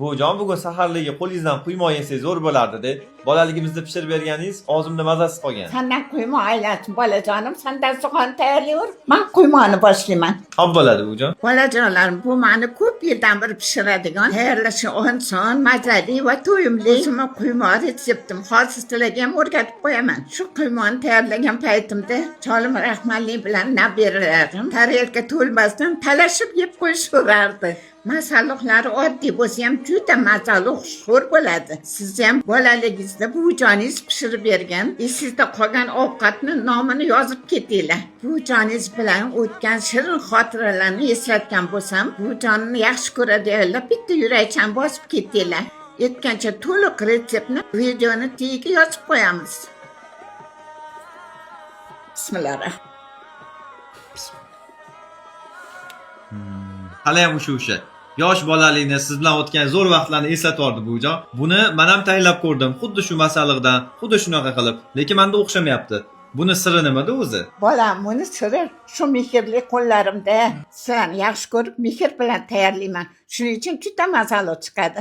Buvijon, bugun saharligi qo'lingizdan quymoq yesangiz zo'r bo'lardi-da. Bolaligimizda pishirib berganingiz og'zimda mazasi qolgan. Senden kuyma aylansın bolajonim. Senden soğan tayyorlayver. Ben kuymağını başlayman. Xo'p bo'ladi buvijon. Bolajonlarim, bu mani ko'p yildan beri pishiradigan, tayyorlashi oson, mazali va to'yimli o'zimni quymoq retseptim. Hozir sizlarga ham o'rgatib qo'yaman. Shu quymoqni tayyorlagan paytimda cholim rahmatli bilan nabiralarim tarelka to'lmasdan talashib yeb qo'yishardi. Masalliqlari oddiy bo'lsa ham juda mazali xushxo'r bo'ladi. Siz ham bolaligingizda buvijoningiz pishirib bergan, esingizda qolgan ovqatni nomini yozib ketinglar. Buvijoningiz bilan o'tgan shirin xotiralarni eslatgan bo'lsam, buvijonni yaxshi ko'radiganlar bitta yurakchan bosib ketinglar. Yetgancha to'liq retseptni videoni tagiga yozib qo'yamiz. Bismillah. Hali ham o'sha. Yosh bolalikni siz bilan o'tgan zo'r vaqtlarni eslatvordi buvijon. Buni men ham tayyorlab ko'rdim, xuddi shu masalliqdan, xuddi shunaqa qilib. Lekin menda o'xshamayapti. Buni siri nimada o'zi? Bolam, buni siri shu mehrli qo'llarimda. Sizlarni yaxshi ko'rib mehr bilan tayyorlayman. Shuning uchun juda mazali chiqadi.